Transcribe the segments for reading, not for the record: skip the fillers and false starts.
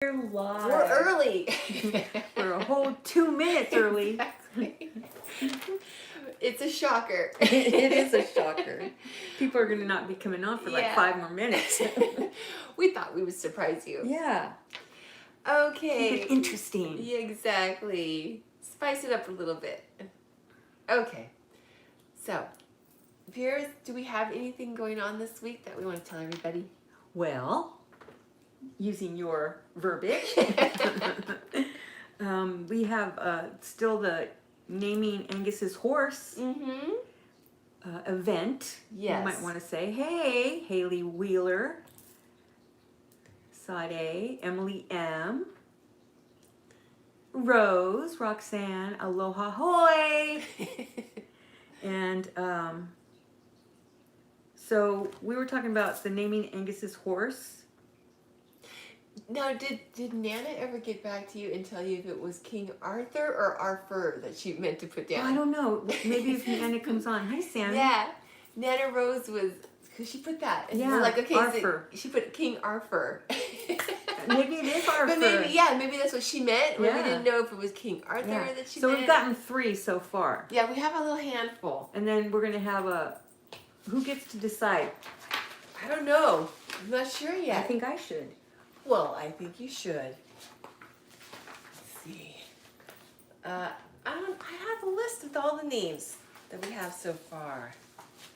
We're live. We're early. We're a whole 2 minutes early. Exactly. It's a shocker. It is a shocker. People are going to not be coming on for like 5 more minutes. We thought we would surprise you. Yeah. Okay. Keep it interesting. Yeah, exactly. Spice it up a little bit. Okay. So, Vera, do we have anything going on this week that we want to tell everybody? Well, using your verbiage, we have still the naming Angus's horse event. Yes. You might want to say, hey, Haley Wheeler, Sade, Emily M., Rose, Roxanne, Aloha Hoy. And so we were talking about the naming Angus's horse. Now, did Nana ever get back to you and tell you if it was King Arthur or Arthur that she meant to put down? I don't know. Maybe if Nana comes on. Hi, Sam. Yeah. Nana Rose was, because she put that. And yeah, we're like, okay, Arthur. So she put King Arthur. Maybe it is Arthur. But maybe that's what she meant. Yeah. We didn't know if it was King Arthur that she meant. So we've gotten 3 so far. Yeah, we have a little handful. And then we're going to have who gets to decide? I don't know. I'm not sure yet. I think I should. Well, I think you should. Let's see. I have a list of all the names that we have so far.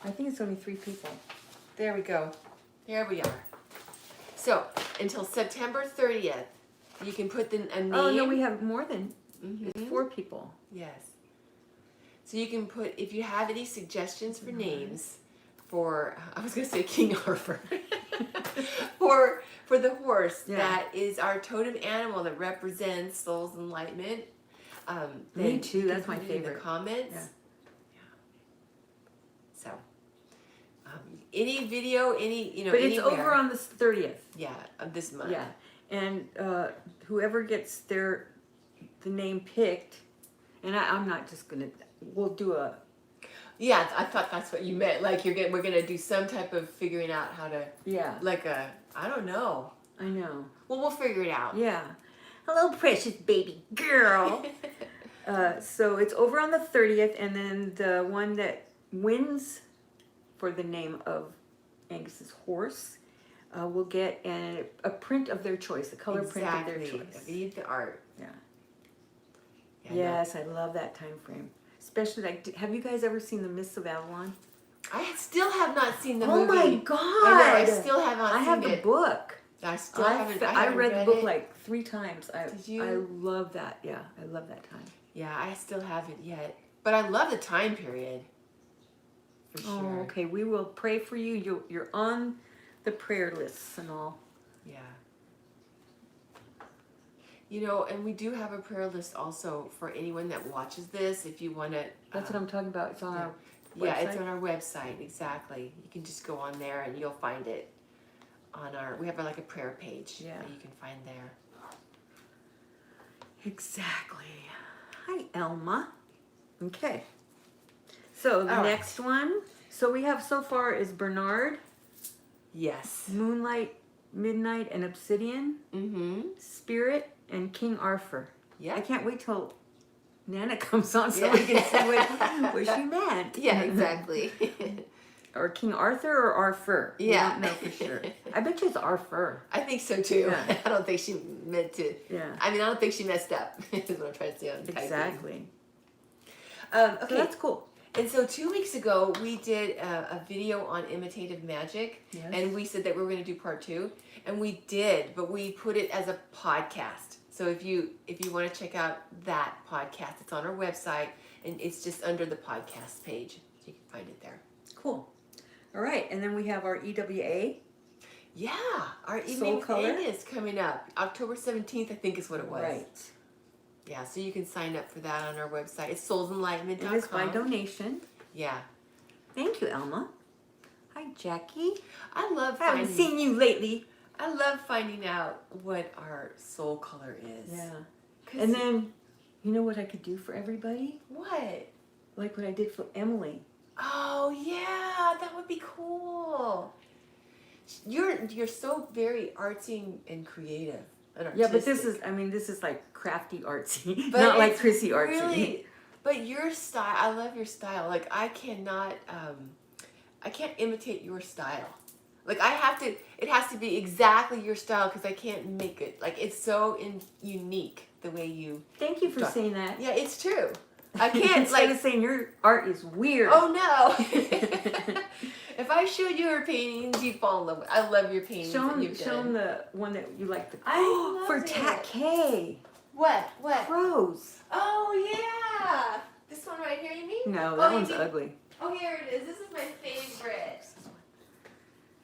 I think it's only 3 people. There we go. There we are. So, until September 30th, you can put a name. Oh, no, we have more than it's 4 people. Yes. So you can put, if you have any suggestions for names for, I was going to say King Arthur, for the horse that is our totem animal that represents Soul's Enlightenment. Me too, that's my favorite. In the comments. Yeah. So, any video, But anywhere. it's over on the 30th. Yeah, of this month. Yeah, and whoever gets the name picked, and I'm not just gonna. We'll do a. Yeah, I thought that's what you meant. Like we're gonna do some type of figuring out how to. Yeah. Like I don't know. I know. Well, we'll figure it out. Yeah. Hello, precious baby girl. So it's over on the 30th, and then the one that wins for the name of Angus's horse will get a print of their choice, a color print of their choice. We need the art. Yeah. Yes, I love that time frame. Especially, like, have you guys ever seen The Mists of Avalon? I still have not seen the movie. Oh my God! I know, I still have not seen it. I have the book. I still haven't. I read the book like 3 times. Did you? I love that. Yeah, I love that time. Yeah, I still haven't yet, but I love the time period. For sure. Oh, okay. We will pray for you. You're on the prayer lists and all. Yeah. You know, and we do have a prayer list also for anyone that watches this. If you want to. That's what I'm talking about. It's on our website. Yeah, it's on our website. Exactly. You can just go on there and you'll find it. We have like a prayer page that you can find there. Exactly. Hi, Elma. Okay. So the next one. So we have so far is Bernard. Yes. Moonlight, Midnight, and Obsidian. Spirit and King Arthur. Yeah. I can't wait till Nana comes on so we can see what she meant. Yeah, exactly. Or King Arthur or Arthur. Yeah. We don't know for sure. I bet you it's Arthur. I think so too. Yeah. I don't think she meant to. Yeah. I mean, I don't think she messed up. Is what I'm trying to say on typing. Exactly. Okay. So that's cool. And so 2 weeks ago, we did a video on imitative magic. Yes. And we said that we were going to do part 2. And we did, but we put it as a podcast. So if you want to check out that podcast, it's on our website. And it's just under the podcast page. So you can find it there. Cool. All right, and then we have our EWA. Yeah, our Soul evening Color is coming up. October 17th, I think is what it was. Right. Yeah, so you can sign up for that on our website. It's soulsenlightenment.com. It is by donation. Yeah. Thank you, Elma. Hi, Jackie. I haven't seen you lately. I love finding out what our soul color is. Yeah. And then, you know what I could do for everybody? What? Like what I did for Emily. Oh yeah, that would be cool. You're so very artsy and creative. Yeah, but this is like crafty artsy, But not like it's Chrissy artsy. really, but your style, I love your style. Like I cannot, I can't imitate your style. Like it has to be exactly your style because I can't make it. Like it's so unique the way you. Thank you for draw. saying that. Yeah, it's true. I can't Instead of saying your art is weird. Oh no! If I showed you her paintings, you'd fall in love with. I love your paintings. Show them the one that you like. I for loved Tat it. K. What? Crows. Oh yeah! This one right here, you mean? No, that one's you mean- ugly. Oh, here it is. This is my favorite.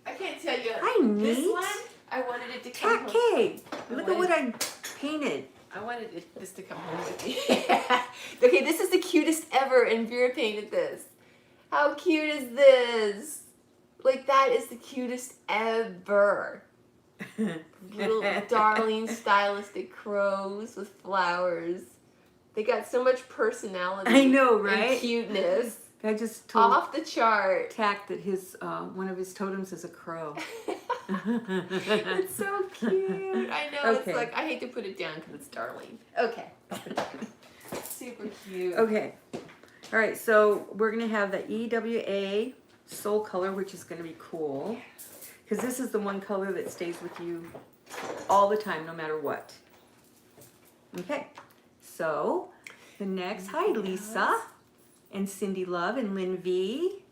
I can't tell you. Hi, This neat. one, I wanted it to come Tat home. K. Look at what I painted. I wanted this to come home with me. Okay, this is the cutest ever, and Vera painted this. How cute is this? Like, that is the cutest ever. Little darling stylistic crows with flowers. They got so much personality. I know, right? And cuteness. I just told Off the chart. Tack that his one of his totems is a crow. It's so cute. I know. Okay. It's like, I hate to put it down because it's darling. Okay. Super cute. Okay. All right, so we're going to have the EWA Soul Color, which is going to be cool. Because this is the one color that stays with you all the time, no matter what. Okay. So, the next, hi Lisa, and Cindy Love, and Lynn V.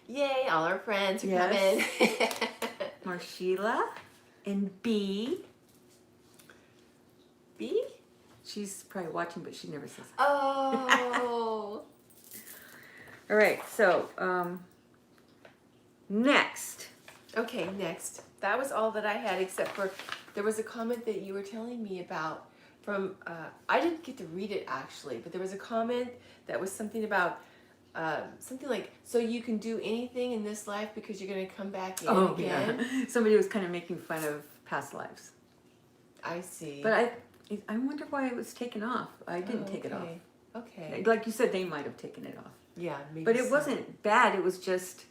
Yay, all our friends are Yes. coming. Marshila, and B. B? She's probably watching, but she never says that. Oh. All right, so next. Okay, next. That was all that I had, except for there was a comment that you were telling me about from, I didn't get to read it actually, but there was a comment that was something about, something like, so you can do anything in this life because you're going to come back in again. Yeah. Somebody was kind of making fun of past lives. I see. But I wonder why it was taken off. I didn't take it off. Okay. Like you said, they might have taken it off. Yeah, maybe. But it so. wasn't bad. It was just,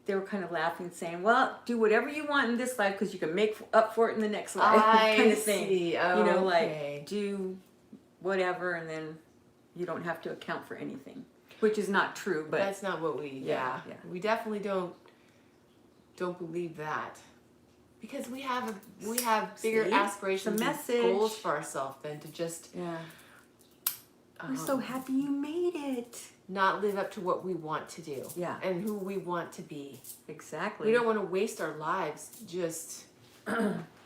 they were kind of laughing, saying, well, do whatever you want in this life because you can make up for it in the next life. kind of thing. See. Oh, You know, okay. like, do whatever and then you don't have to account for anything. Which is not true, but... That's not what we, yeah. We definitely don't believe that. Because we have bigger See? aspirations It's a and message. goals for ourselves than to just Yeah. We're so happy you made it. not live up to what we want to do. Yeah. And who we want to be. Exactly. We don't want to waste our lives just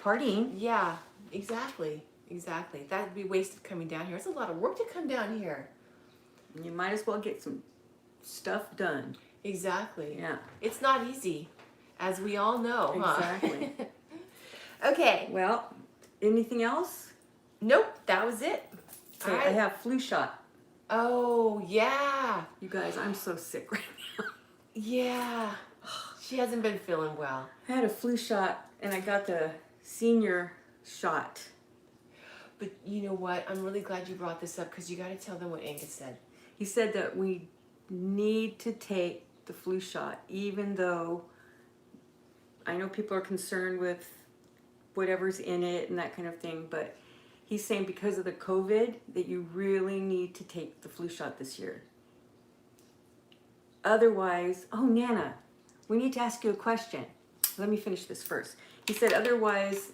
Partying. yeah, exactly. Exactly. That would be wasted coming down here. It's a lot of work to come down here. You might as well get some stuff done. Exactly. Yeah. It's not easy, as we all know, Exactly. huh? Okay. Well, anything else? Nope, that was it. Okay, All right. I have flu shot. Oh, yeah. You guys, I'm so sick right now. Yeah. She hasn't been feeling well. I had a flu shot and I got the senior shot. But you know what? I'm really glad you brought this up because you got to tell them what Angus said. He said that we need to take the flu shot, even though I know people are concerned with whatever's in it and that kind of thing, but he's saying because of the COVID that you really need to take the flu shot this year. Otherwise, oh, Nana, we need to ask you a question. Let me finish this first. He said otherwise,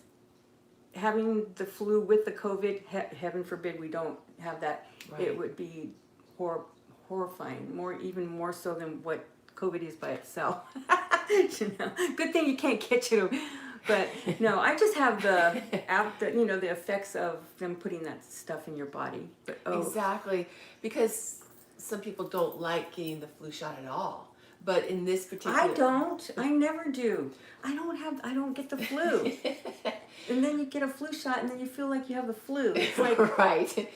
having the flu with the COVID, heaven forbid we don't have that, Right. it would be horrifying, even more so than what COVID is by itself. You know, good thing you can't catch it. But no, I just have the effects of them putting that stuff in your body. But, Exactly. Because some people don't like getting the flu shot at all. But in this particular... I don't. I never do. I don't get the flu. And then you get a flu shot and then you feel like you have the flu. It's like... right.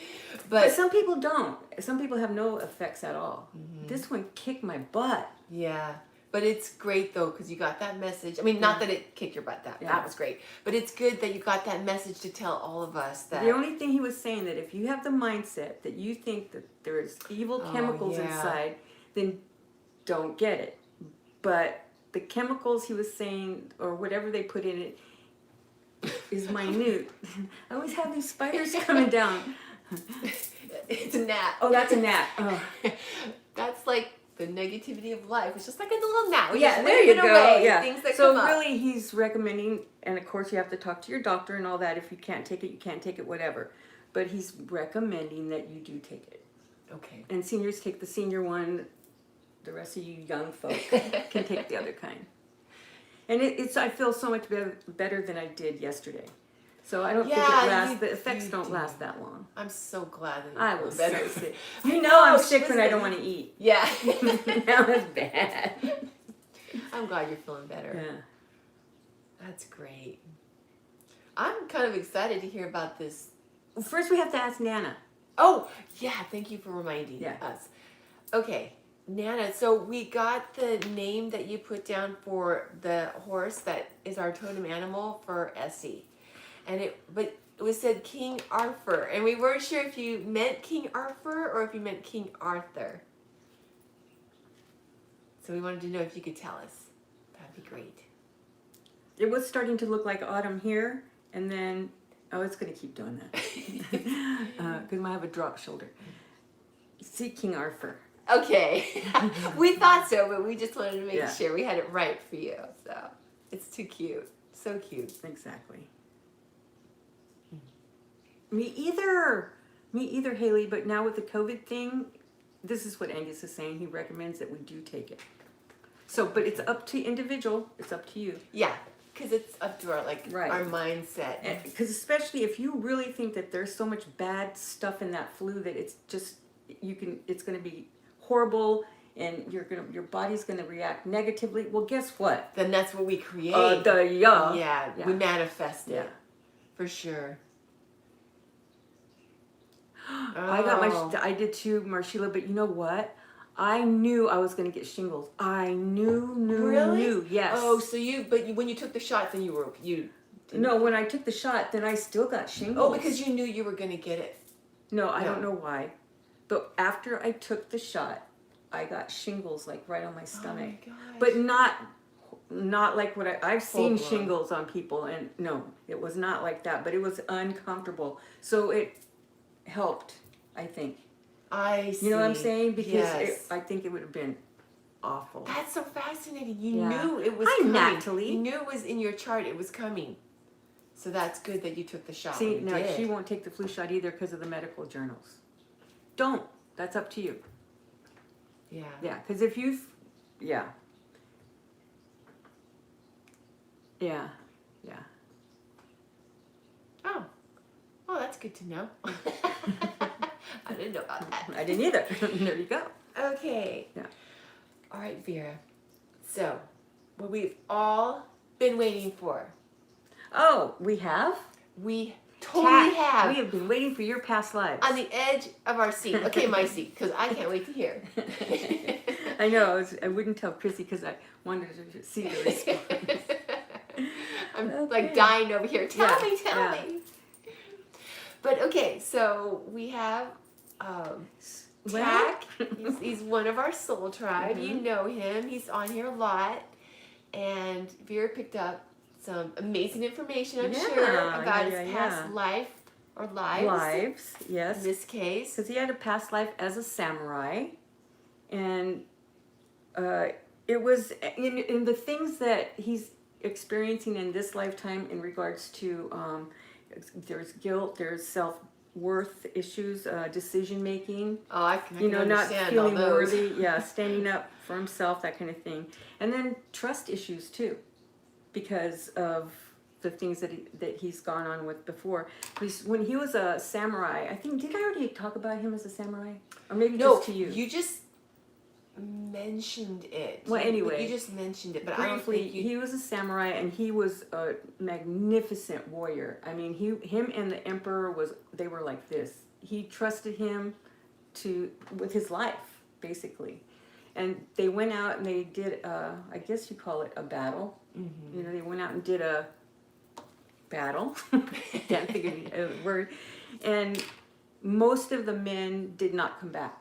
But some people don't. Some people have no effects at all. Mm-hmm. This one kicked my butt. Yeah. But it's great though because you got that message. I mean, not that it kicked your butt. That was great. But it's good that you got that message to tell all of us that... The only thing he was saying that if you have the mindset that you think that there's evil chemicals inside, then don't get it. But the chemicals he was saying, or whatever they put in it, is minute. I always have these spiders coming down. It's a gnat. Oh, that's a gnat. Oh. That's like the negativity of life. It's just like a little gnat. We Yeah, just there wave you it go. away. Yeah. Things that So come up. really, he's recommending, and of course, you have to talk to your doctor and all that. If you can't take it, you can't take it, whatever. But he's recommending that you do take it. Okay. And seniors take the senior one. The rest of you young folk can take the other kind. And it's I feel so much better than I did yesterday. So I don't think it lasts. The effects don't last that long. I'm so glad that I you was feel better. so sick. You know I'm she sick was when I sick. don't want to eat. Yeah. That was bad. I'm glad you're feeling better. Yeah. That's great. I'm kind of excited to hear about this. Well, first we have to ask Nana. Oh, yeah. Thank you for reminding Yeah. us. Okay. Nana, so we got the name that you put down for the horse that is our totem animal for Essie. But it was said King Arthur, and we weren't sure if you meant King Arthur or if you meant King Arthur. So we wanted to know if you could tell us. That'd be great. It was starting to look like autumn here, and then it's going to keep doing that because I have a drop shoulder. See, King Arthur. Okay. We thought so, but we just wanted to make Yeah. sure we had it right for you. So it's too cute. So cute. Exactly. Me either, Haley. But now with the COVID thing, this is what Angus is saying. He recommends that we do take it. So, but it's up to individual. It's up to you. Yeah, because it's up to our Right. our mindset. Because especially if you really think that there's so much bad stuff in that flu that it's just it's going to be horrible and your body's going to react negatively. Well, guess what? Then that's what we create. Yeah. We manifest it. Yeah. For sure. I did too, Marshila, but you know what? I knew I was going to get shingles. I knew. Yes. Oh, so when you took the shot, then No, when I took the shot, then I still got shingles. Oh, because you knew you were going to get it. No, I don't know why. But after I took the shot, I got shingles like right on my stomach. Oh my gosh. But not like what I've seen Full-blown. shingles on people, and no, it was not like that. But it was uncomfortable. So it helped, I think. I see. You know what I'm saying? Because yes. I think it would have been awful. That's so fascinating. You Yeah. knew it was Hi, coming. Natalie. You knew it was in your chart. It was coming. So that's good that you took the shot. See, when you no, did. she won't take the flu shot either because of the medical journals. Don't. That's up to you. Yeah. Yeah, because if you've, yeah. Yeah. Oh. Oh, that's good to know. I didn't know about that. I didn't either. There you go. Okay. Yeah. All right, Vera. So, what we've all been waiting for. Oh, we have? We totally have. We have been waiting for your past lives. On the edge of our seat. Okay, my seat, because I can't wait to hear. I know. I wouldn't tell Chrissy because I wanted to see the response. I'm like dying over here. Tell me. But okay, so we have Tack. He's one of our soul tribe. Mm-hmm. You know him. He's on here a lot. And Vera picked up some amazing information, I'm sure, about his past life or lives. Lives, yes. In this case. Because he had a past life as a samurai. And it was in the things that he's experiencing in this lifetime in regards to there's guilt, there's self-worth issues, decision making. Oh, I can not understand feeling all those. worthy, standing up for himself, that kind of thing. And then trust issues too, because of the things that he's gone on with before. When he was a samurai, I think, did I already talk about him as a samurai? Or maybe just to you? You just mentioned it. Well, anyway. You just mentioned it, but Briefly, I don't think you... he was a samurai and he was a magnificent warrior. I mean, him and the emperor they were like this. He trusted him with his life, basically. And they went out and they did, I guess you call it a battle. Mm-hmm. They went out and did a battle. Can't think of a word. And most of the men did not come back.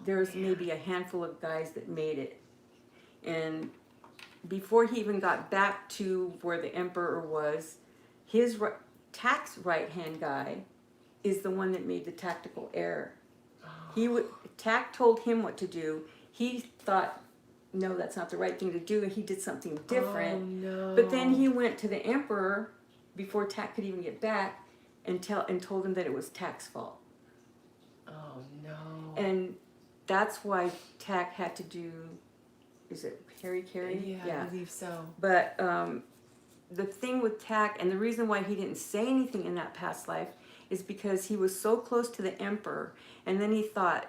There's maybe a handful of guys that made it. And before he even got back to where the emperor was, his Tak's right-hand guy is the one that made the tactical error. Tak told him what to do. He thought, no, that's not the right thing to do, and he did something different. Oh, no. But then he went to the emperor before Tak could even get back and told him that it was Tak's fault. Oh, no. And that's why Tak had to do, is it Harry? Yeah, I believe so. But the thing with Tak, and the reason why he didn't say anything in that past life, is because he was so close to the emperor, and then he thought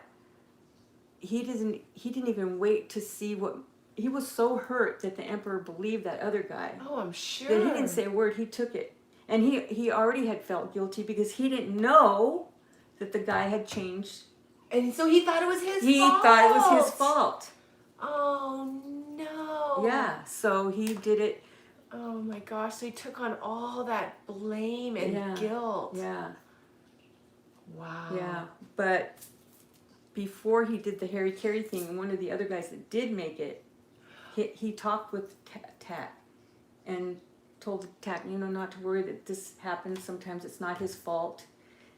he didn't even wait to see what. He was so hurt that the emperor believed that other guy. Oh, I'm sure. That he didn't say a word. He took it, and he already had felt guilty because he didn't know that the guy had changed. And so he thought it was his fault. He thought it was his fault. Oh, no. Yeah, so he did it. Oh, my gosh. So he took on all that blame and guilt. Yeah. Wow. Yeah, but before he did the Harry Carey thing, one of the other guys that did make it, he talked with Tak and told Tak, not to worry that this happens. Sometimes it's not his fault.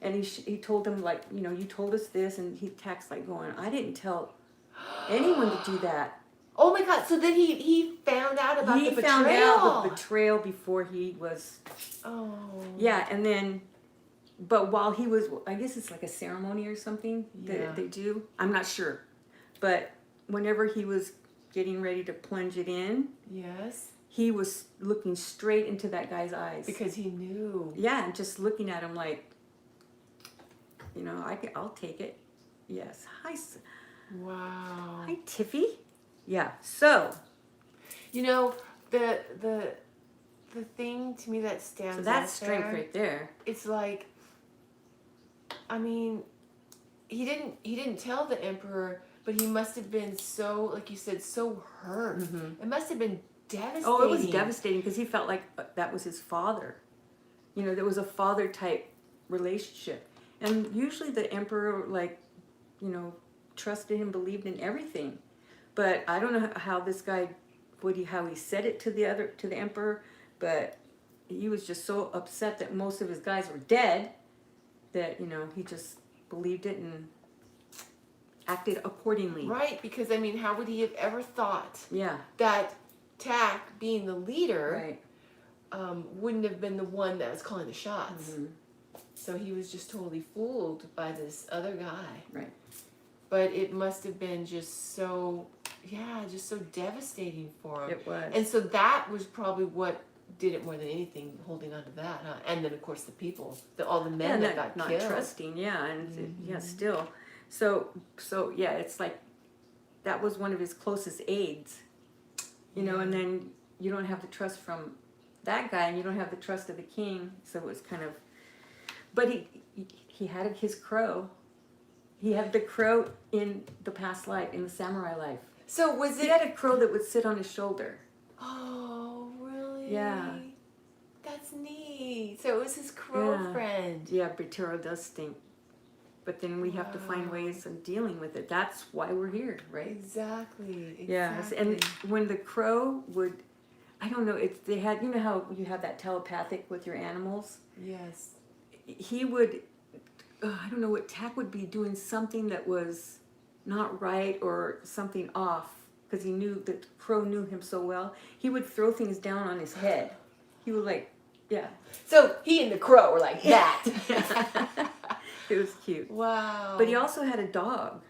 And he told him, like, you told us this, and Tak's like going, I didn't tell anyone to do that. Oh my God! So then he found out about the betrayal. He found out the betrayal before he was. Oh. Yeah, and then. But while he was, I guess it's like a ceremony or something that they do. I'm not sure. But whenever he was getting ready to plunge it in, yes, he was looking straight into that guy's eyes. Because he knew. Yeah, and just looking at him like, I'll take it. Yes. Hi. Wow. Hi, Tiffy. Yeah. So. The thing to me that stands out. So that's strength right there. It's like. I mean, he didn't tell the emperor, but he must have been so, like you said, so hurt. Mm-hmm. It must have been devastating. Oh, it was devastating because he felt like that was his father. There was a father type relationship, and usually the emperor, trusted him, believed in everything. But I don't know how this guy, how he said it to the emperor, but he was just so upset that most of his guys were dead. That, he just believed it and acted accordingly. Right, because, how would he have ever thought that Tak, being the leader, wouldn't have been the one that was calling the shots. Mm-hmm. So he was just totally fooled by this other guy. Right. But it must have been just so devastating for him. It was. And so that was probably what did it more than anything, holding on to that, huh? And then, of course, the people, all the men that got not killed. Not trusting, and still. So yeah, it's like that was one of his closest aides, and then you don't have the trust from that guy, and you don't have the trust of the king, so it was kind of, but he had his crow. He had the crow in the past life, in the samurai life. So was it? He had a crow that would sit on his shoulder. Oh, really? Yeah. That's neat. So it was his crow friend. Yeah, Britero does stink. But then we have to find ways of dealing with it. That's why we're here, right? Exactly. Yes, and when the crow would, I don't know, they had, how you have that telepathic with your animals? Yes. He would, I don't know, what Tak would be doing something that was not right or something off. Because he knew that the crow knew him so well, he would throw things down on his head. He would So he and the crow were like that. It was cute. Wow. But he also had a dog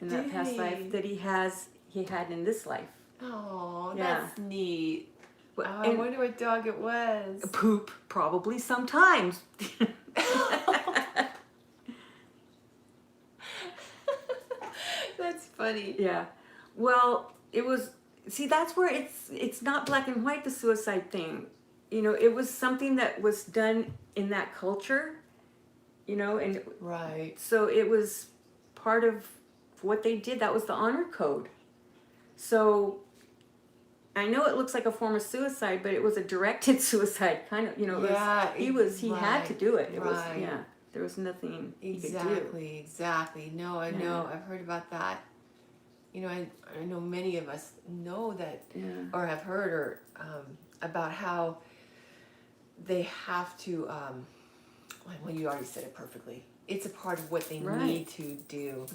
in that past life that he had in this life. Oh, that's neat. I wonder what dog it was. Poop, probably sometimes. That's funny. Yeah. Well, it was, that's where it's not black and white, the suicide thing. It was something that was done in that culture, and right. So it was part of what they did. That was the honor code. So I know it looks like a form of suicide, but it was a directed suicide kind of, he had to do it. It was, there was nothing he could do. Exactly. No, I know. I've heard about that. I know many of us know that or have heard about how they have to, well, you already said it perfectly. It's a part of what they Right. need to do.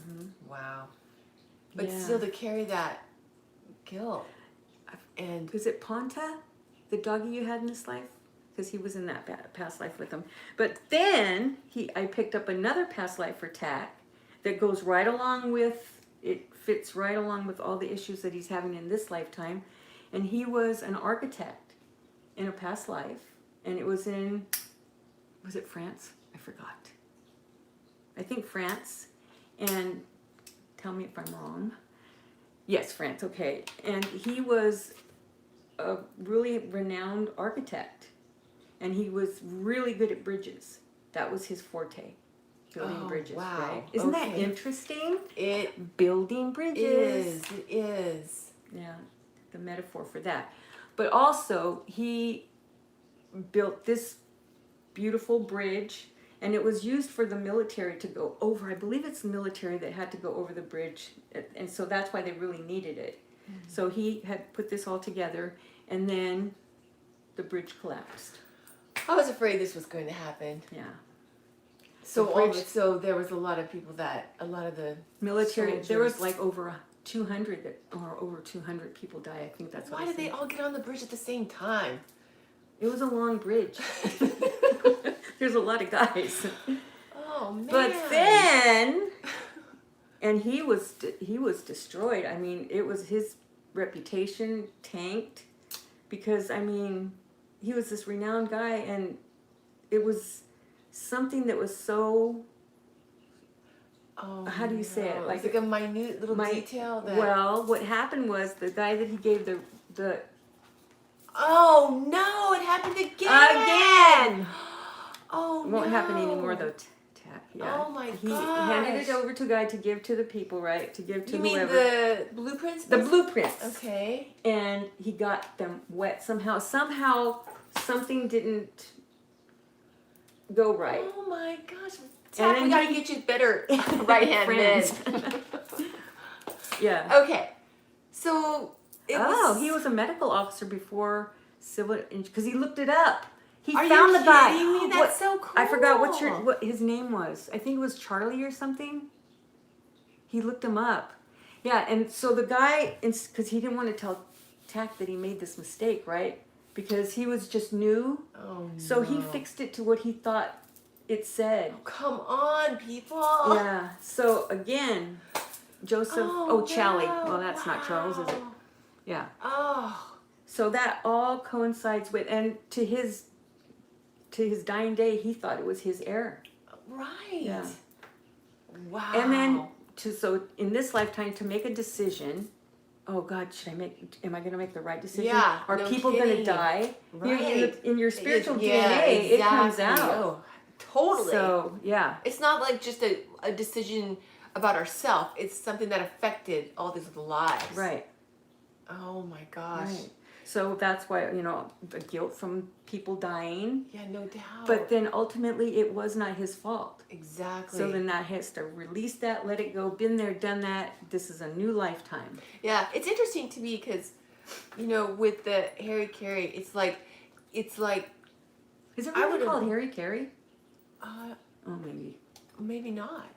Wow. But Yeah. still to carry that guilt. And Was it Ponta, the doggy you had in this life? Because he was in that past life with him. But then I picked up another past life for Tack that goes right along with, it fits right along with all the issues that he's having in this lifetime. And he was an architect in a past life. And it was in, was it France? I forgot. I think France. And tell me if I'm wrong. Yes, France, okay. And he was a really renowned architect. And he was really good at bridges. That was his forte. Building bridges, wow. right? Isn't that interesting? Building bridges. It is. Yeah, the metaphor for that. But also, he built this beautiful bridge, and it was used for the military to go over. I believe it's the military that had to go over the bridge, and so that's why they really needed it. So he had put this all together, and then the bridge collapsed. I was afraid this was going to happen. Yeah. So there was a lot of people a lot of the Military, soldiers. there was like over 200 people died. I think that's what Why did they all get on the bridge at the same time? It was a long bridge. There's a lot of guys. Oh man. But then, and he was destroyed. I mean, it was his reputation tanked because, I mean, he was this renowned guy, and it was something that was so, how do you say it? Like a minute little detail that... Well, what happened was the guy that he gave the Oh no, it happened again! Again! Oh no. It won't happen anymore though, Tack. Yeah. Oh my He gosh. handed it over to a guy to give to the people, right? To give to You mean whoever. the blueprints? The blueprints. Okay. And he got them wet somehow. Somehow something didn't go right. Oh my gosh. And Tack, then we gotta get you better right-hand men. Yeah. Okay. So he was a medical officer before civil, because he looked it up. He Are found you the guy. kidding me? That's so cool. I forgot what his name was. I think it was Charlie or something. He looked him up. Yeah, and so the guy, because he didn't want to tell Tack that he made this mistake, right? Because he was just new. Oh, So he fixed it to what he thought it said. Oh, come on, people. Yeah. So again, Joseph. Charlie. Well, that's not Charles, is it? Yeah. Oh. So that all coincides with, and to his dying day, he thought it was his error. Right. Yeah. Wow. And then so in this lifetime to make a decision. Oh God, am I going to make the right decision? Yeah. Are no people going to kidding. die? Right. In your spiritual Yeah, DNA, it comes exactly. out. Oh, totally. So yeah. It's not like just a decision about ourselves. It's something that affected all these lives. Right. Oh my gosh. Right. So that's why, the guilt from people dying. Yeah, no doubt. But then ultimately it was not his fault. Exactly. So then that has to release that, let it go, been there, done that. This is a new lifetime. Yeah, it's interesting to me because, with the Harry Carey, it's like. Is it I really would've- called Harry Carey? Oh, Maybe. maybe not.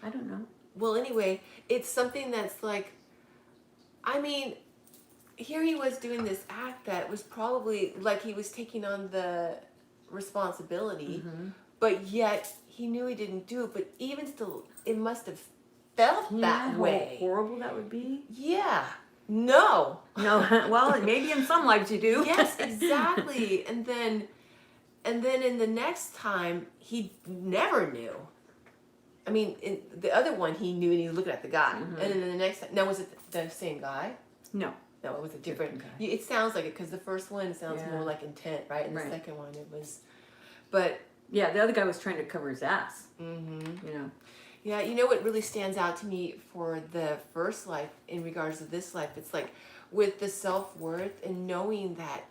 I don't know. Well, anyway, it's something that's like, I mean, here he was doing this act that was probably like he was taking on the responsibility, but yet he knew he didn't do it. But even still, it must have felt that way. How horrible that would be. Yeah. No. No. Well, maybe in some lives you do. Yes, exactly. And then in the next time, he never knew. I mean, in the other one, he knew and he was looking at the guy. And then the next time, now was it the same guy? No. No, it was a different guy. It sounds like it because the first one sounds more like intent, right? And the second one, it was, but. Yeah, the other guy was trying to cover his ass. Yeah, what really stands out to me for the first life in regards to this life, it's like with the self-worth and knowing that,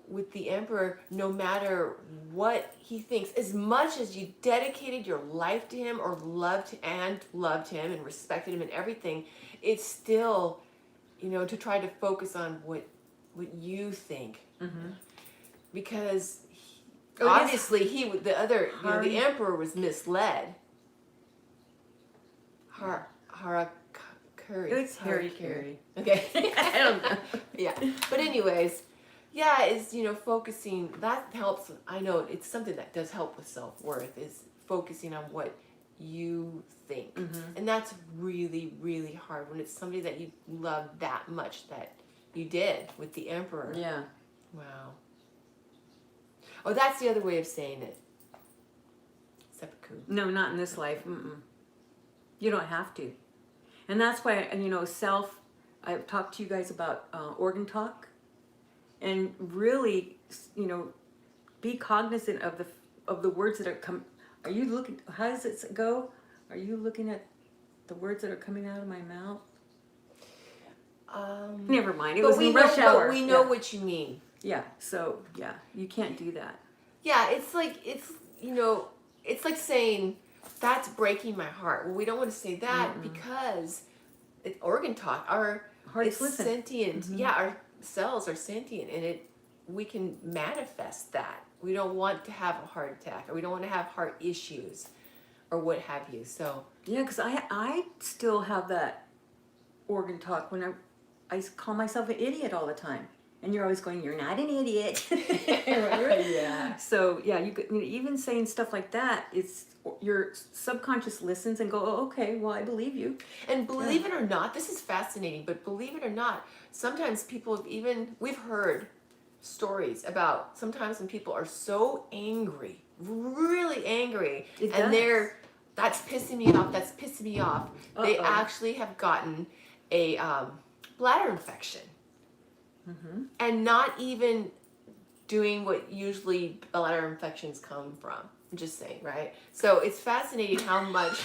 with the Emperor, no matter what he thinks, as much as you dedicated your life to him or loved him and respected him and everything, it's still, to try to focus on what you think. because Oh, yes. obviously the other, the emperor was misled. Harakiri. It's Harry. Okay. I don't know. Yeah. But anyways, yeah, is, focusing, that helps. I know it's something that does help with self-worth, is focusing on what you think. And that's really, really hard when it's somebody that you love that much that you did with the emperor. Yeah. Wow. Oh, that's the other way of saying it. Seppuku. No, not in this life. You don't have to. And that's why, I've talked to you guys about organ talk. And really, be cognizant of the words that are Are you looking, how does it go? Are you looking at the words that are coming out of my mouth? Never mind. It was in rush hour. But we know what you mean. Yeah. So yeah, you can't do that. Yeah, it's like saying that's breaking my heart. Well, we don't want to say that because it's organ talk. Our heart's sentient. Yeah, our cells are sentient, and we can manifest that. We don't want to have a heart attack, or we don't want to have heart issues, or what have you. So yeah, because I still have that organ talk when I call myself an idiot all the time. And you're always going, you're not an idiot. Yeah. So yeah, even saying stuff like that, it's your subconscious listens and go, oh, okay, well, I believe you. And believe it or not, this is fascinating, but believe it or not, sometimes we've heard stories about sometimes when people are so angry, really angry, that's pissing me off, they actually have gotten a bladder infection. And not even doing what usually bladder infections come from. I'm just saying, right? So it's fascinating how much.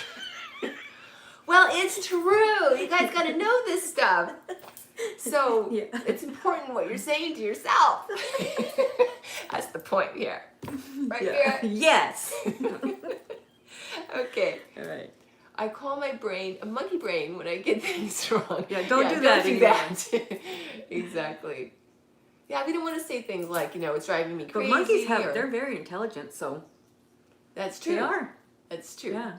Well, it's true. You guys got to know this stuff. So it's important what you're saying to yourself. That's the point here. Right here? Yes. Okay. All right. I call my brain a monkey brain when I get things wrong. Yeah, don't do that. Exactly. Yeah, we don't want to say things like, it's driving me crazy. But monkeys they're very intelligent, so. That's true. They are. That's true. Yeah.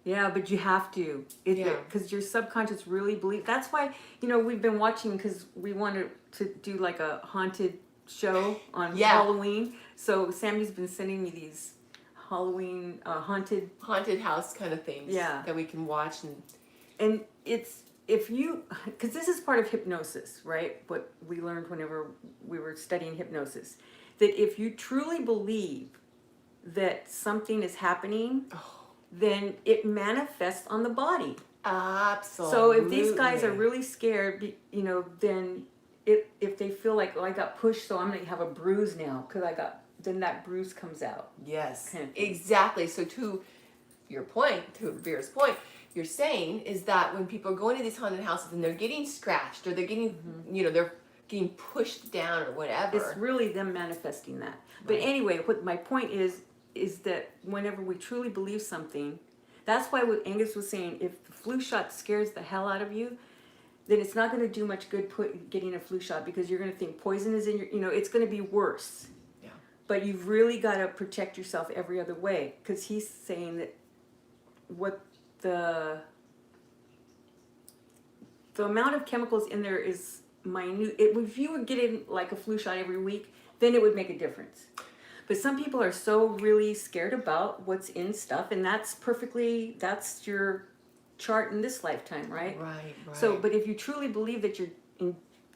Yeah, but you have to. Because your subconscious really believes. That's why, we've been watching, because we wanted to do like a haunted show on Halloween. So Sammy's been sending me these Halloween haunted house kind of things that we can watch. And it's, because this is part of hypnosis, right? What we learned whenever we were studying hypnosis, that if you truly believe that something is happening, then it manifests on the body. Absolutely. So if these guys are really scared, then if they feel like, I got pushed, so I'm going to have a bruise now because then that bruise comes out. Yes, kind of exactly. So to your point, to Vera's point, you're saying is that when people are going to these haunted houses and they're getting scratched or they're getting, they're getting pushed down or whatever. It's really them manifesting that. But anyway, what my point is that whenever we truly believe something, that's why what Angus was saying, if the flu shot scares the hell out of you, then it's not going to do much good getting a flu shot because you're going to think poison is in your, it's going to be worse. Yeah. But you've really got to protect yourself every other way, because he's saying that what the amount of chemicals in there is minute. If you were getting like a flu shot every week, then it would make a difference. But some people are so really scared about what's in stuff, and that's your chart in this lifetime, right? Right. So, but if you truly believe that you're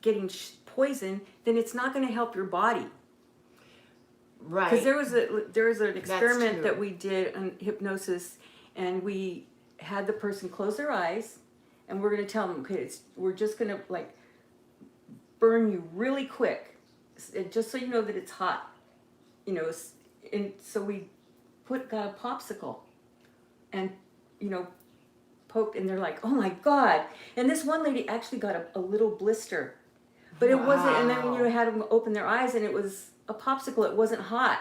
getting poison, then it's not going to help your body. Right. Because there was an experiment that we did on hypnosis, and we had the person close their eyes, and we're going to tell them, okay, we're just going to like burn you really quick, just so you know that it's hot, and so we got a popsicle, and poked, and they're like, oh my God. And this one lady actually got a little blister, but it wasn't, and then when you had them open their eyes and it was a popsicle, it wasn't hot,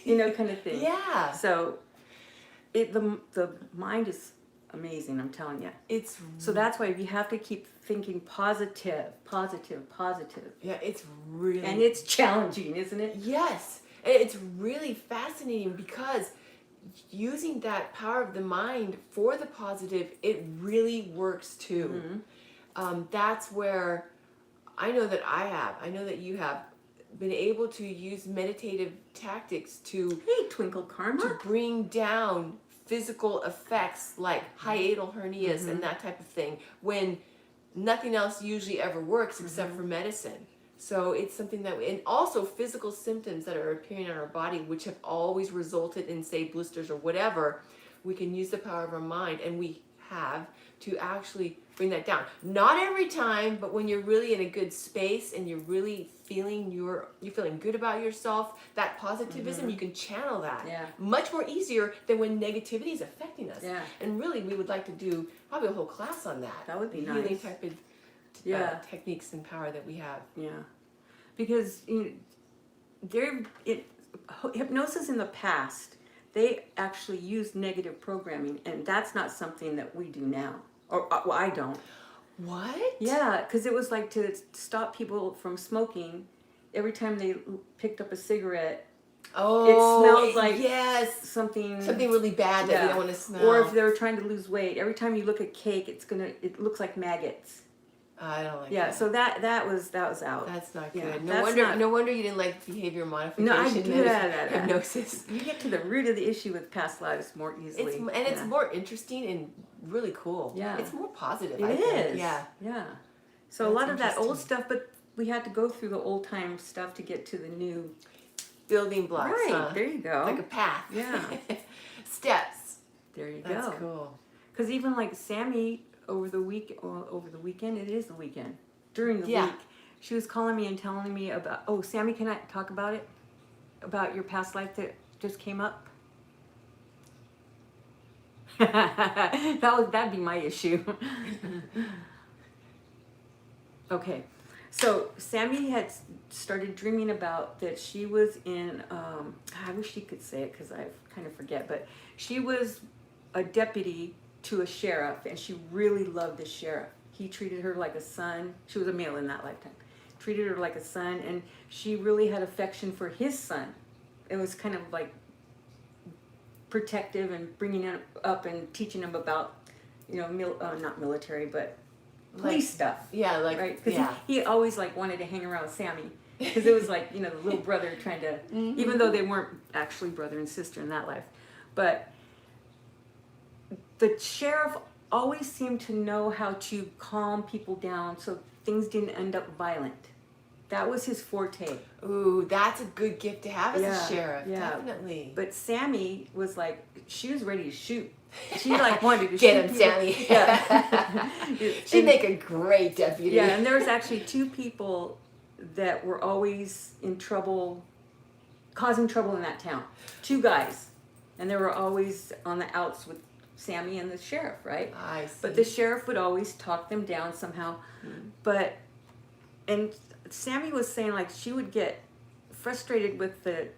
kind of thing. Yeah. So the mind is amazing, I'm telling you. It's So that's why you have to keep thinking positive. yeah, it's really And it's challenging, isn't it? yes, and it's really fascinating because using that power of the mind for the positive, it really works too. That's where I know that I know that you have been able to use meditative tactics to Hey, Twinkle Karma. bring down physical effects like hiatal hernias and that type of thing when nothing else usually ever works except for medicine. So it's something that and also physical symptoms that are appearing on our body which have always resulted in say blisters or whatever, we can use the power of our mind and we have to actually bring that down. Not every time, but when you're really in a good space and you're really feeling you're feeling good about yourself, that positivism, you can channel that much more easier than when negativity is affecting us. Yeah. And really, we would like to do probably a whole class on that. That would be healing nice. type of techniques and power that we have. Yeah. Because hypnosis in the past, they actually used negative programming, and that's not something that we do now. Or well, I don't. What? Yeah, because it was like to stop people from smoking. Every time they picked up a cigarette, Oh, it smelled like yes, something really bad that we don't want to smell. Or if they were trying to lose weight, every time you look at cake, it looks like maggots. I don't like that. Yeah, so that was out. That's not good. Yeah, No wonder you didn't like behavior modification. No, I do that. Hypnosis. You get to the root of the issue with past lives more easily. It's more interesting and really cool. Yeah. It's more positive, It I think. is. Yeah. Yeah. So a lot of that old stuff, but we had to go through the old time stuff to get to the new building blocks. Right, huh? there you go. Like a path. Yeah. Steps. There you go. That's cool. Because even like Sammy over the weekend, it is the weekend. During the week, she was calling me and telling me about, oh, Sammy, can I talk about it? About your past life that just came up? That'd be my issue. Okay. So Sammy had started dreaming about that she was in, I wish she could say it because I kind of forget, but she was a deputy to a sheriff and she really loved the sheriff. He treated her like a son. She was a male in that lifetime. Treated her like a son and she really had affection for his son. It was kind of like protective and bringing him up and teaching him about, not military, but police stuff. Yeah, like right? Because he always like wanted to hang around with Sammy because it was like the little brother trying to, even though they weren't actually brother and sister in that life, but the sheriff always seemed to know how to calm people down so things didn't end up violent. That was his forte. Ooh, that's a good gift to have as a sheriff. Yeah. Definitely. But Sammy was like, she was ready to shoot. She like wanted to get shoot him, people. Sammy. Yeah. She'd make a great deputy. Yeah, and there was actually 2 people that were always in trouble, causing trouble in that town. 2 guys, and they were always on the outs with Sammy and the sheriff, right? I see. But the sheriff would always talk them down somehow. And Sammy was saying like she would get frustrated with the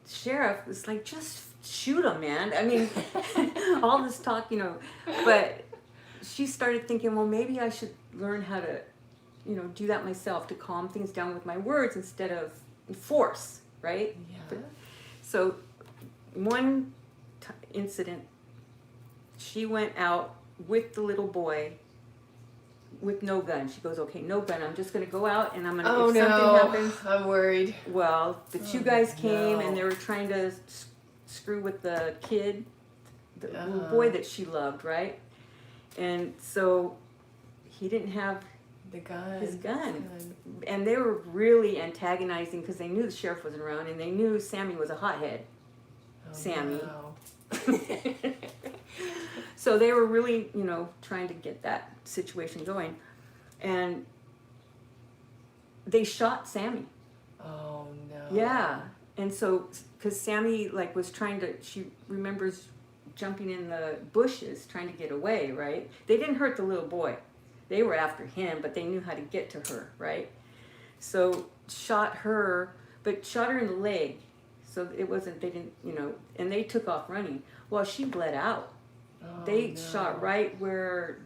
sheriff. It's like, just shoot him, man. I mean, all this talk, but she started thinking, well, maybe I should learn how to, do that myself to calm things down with my words instead of force, right? Yeah. So one incident, she went out with the little boy with no gun. She goes, okay, no gun. I'm just going to go out and I'm going to, if something happens. I'm worried. Well, the 2 guys came and they were trying to screw with the kid, the little boy that she loved, right? And so he didn't have his gun. And they were really antagonizing because they knew the sheriff wasn't around and they knew Sammy was a hothead. Sammy. No. So they were really, trying to get that situation going. And they shot Sammy. Oh, no. Yeah. And so, because Sammy, was she remembers jumping in the bushes trying to get away, right? They didn't hurt the little boy. They were after him, but they knew how to get to her, right? So, shot her in the leg. So it wasn't, they didn't, and they took off running. Well, she bled out. Oh, they no. shot right where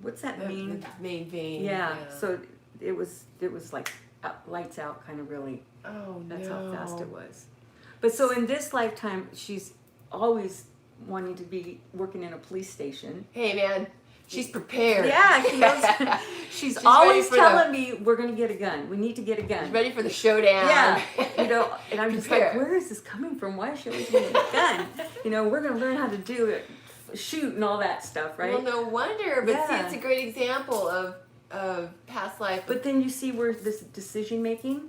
what's that mean? The main vein. Yeah. So it was like lights out, kind of really. Oh, That's no. how fast it was. But so in this lifetime, she's always wanting to be working in a police station. Hey, man. She's prepared. Yeah, she knows. She's always telling me, we're going to get a gun. We need to get a gun. She's ready for the showdown. Yeah. And I'm just like, Prepare. where is this coming from? Why is she always getting a gun? We're going to learn how to do it, shoot and all that stuff, right? Well, no wonder. But see, Yeah. it's a great example of past life. But then you see where this decision making.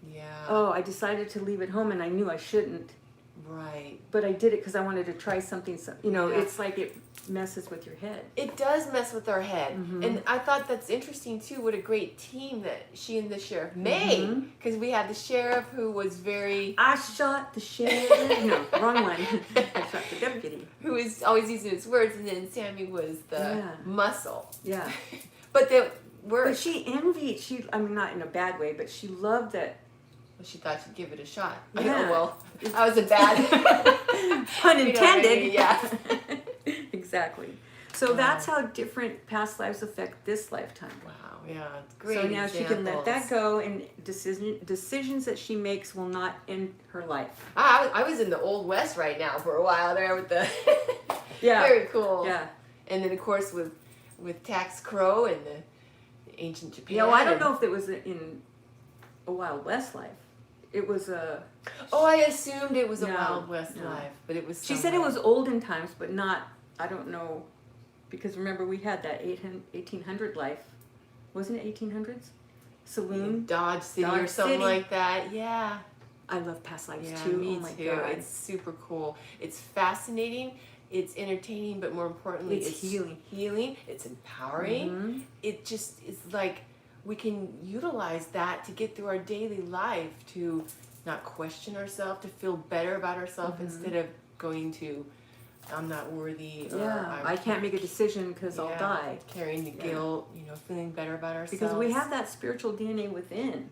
Yeah. Oh, I decided to leave it home and I knew I shouldn't. Right. But I did it because I wanted to try something. Yeah. It's like it messes with your head. It does mess with our head. Mm-hmm. And I thought that's interesting, too, what a great team that she and the sheriff made. Because we had the sheriff who was very... I shot the sheriff. No, wrong one. I shot the deputy. Who was always using his words, and then Sammy was the muscle. Yeah. But But she envied, not in a bad way, but she loved that. Well, she thought she'd give it a shot. Yeah. Oh, well, that was a bad... Pun You know what I intended. mean? Yeah. Exactly. So that's how different past lives affect this lifetime. Wow, yeah, it's great. So now she can let that examples. go, and decisions that she makes will not end her life. I was in the Old West right now for a while there with the... Yeah. Very cool. Yeah. And then, of course, with Tax Crow and the ancient Japan. Yeah, well, I don't know if it was in a Wild West life. It was a... Oh, I assumed it was a No, Wild West no. life, but it was... She said it was olden times, but not... I don't know, because remember we had that 1800 life, wasn't it 1800s? Saloon. Dodge City or Dodge something City. like that. Yeah. I love past lives Yeah, too. me Oh my too. God. It's super cool. It's fascinating. It's entertaining, but more importantly, It's healing. Healing. It's empowering. Mhm. It just is like we can utilize that to get through our daily life, to not question ourselves, to feel better about ourselves instead of going to, I'm not worthy. Or Yeah, I can't make a decision because I'll die. Carrying the guilt, feeling better about ourselves. Because we have that spiritual DNA within,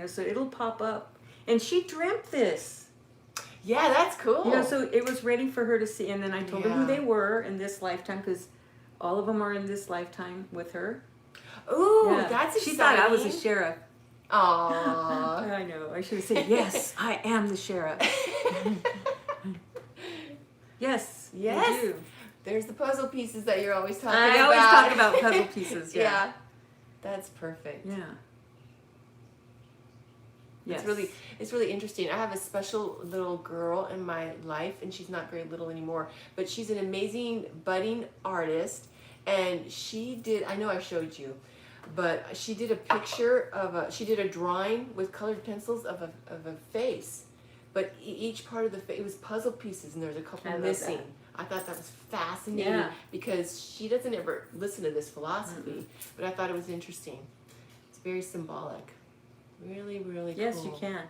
so it'll pop up. And she dreamt this. Yeah, that's cool. So it was ready for her to see. And then I told her who Yeah. they were in this lifetime, because all of them are in this lifetime with her. Ooh, Yeah. that's exciting. She thought I was a sheriff. Aww. I know. I should have said, yes, I am the sheriff. Yes, Yes. you do. There's the puzzle pieces that you're always talking I about. always talk about puzzle pieces, yeah. Yeah. That's perfect. Yeah. Yes. It's really interesting. I have a special little girl in my life, and she's not very little anymore, but she's an amazing budding artist, and she did, I know I showed you, but she did a picture of she did a drawing with colored pencils of a face, but each part of the face, it was puzzle pieces, and there's a couple I love missing. that. I thought that was fascinating because she doesn't ever listen to this philosophy, but I thought it was interesting. It's very symbolic. Really, really cool. Yes, you can.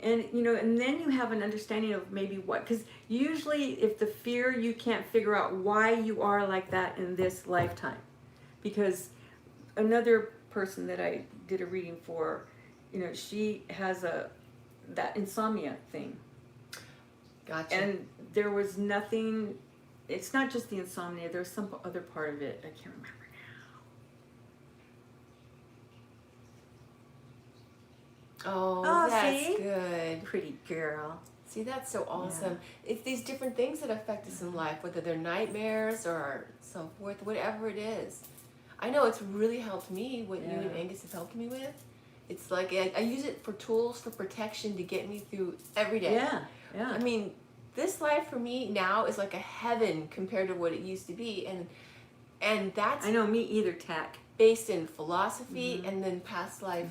And, and then you have an understanding of maybe what, because usually if the fear, you can't figure out why you are like that in this lifetime. Because another person that I did a reading for, she has that insomnia thing. Gotcha. And there was nothing, it's not just the insomnia, there's some other part of it, I can't remember now. Oh, that's see? good. Pretty girl. See, that's so awesome. It's these different things that affect us in life, whether they're nightmares or so forth, whatever it is. I know it's really helped me, what you and Angus have helped me with. It's like I use it for tools for protection to get me through every day. Yeah, yeah. I mean, this life for me now is like a heaven compared to what it used to be, and that's I know, me either, Tack. based in philosophy and then past life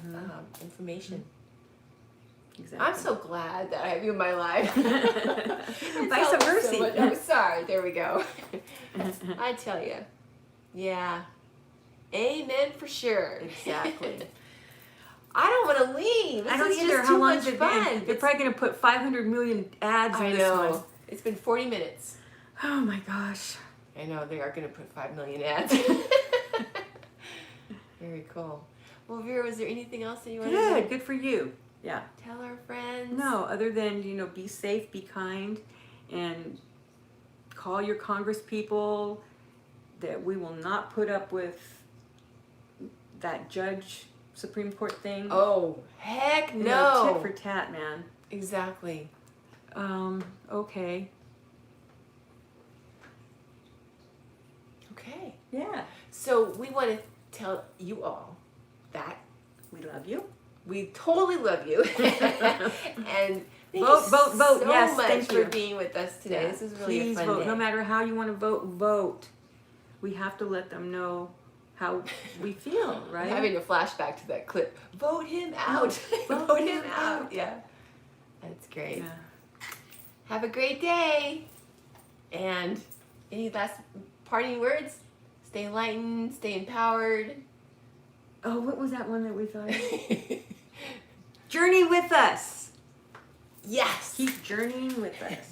information. Exactly. I'm so glad that I have you in my life. Vice versa. I'm sorry. There we go. I tell you. Yeah. Amen for sure. Exactly. I don't want to leave. This I don't is either. just How too long much has it fun. been? They're probably going to put 500 million ads in I this know. one. It's been 40 minutes. Oh my gosh. I know. They are going to put 5 million ads. Very cool. Well, Vera, was there anything else that you wanted Good. to Good for you. Yeah. tell our friends? No, other than, be safe, be kind, and call your Congress people that we will not put up with that judge Supreme Court thing. Oh, heck You know, no. tit for tat, man. Exactly. Okay. Okay. Yeah. So we want to tell you all that We love you. we totally love you. And thank Vote, you vote, vote. so Yes, much thank for you. being with us today. Yeah. This was really Please a fun vote. day. No matter how you want to vote, vote. We have to let them know how we feel, right? I'm having a flashback to that clip. Vote him out. Vote him out. Yeah. That's great. Yeah. Have a great day. And any last parting words? Stay enlightened, stay empowered. Oh, what was that one that we thought of? Journey with us. Yes. Keep journeying with us.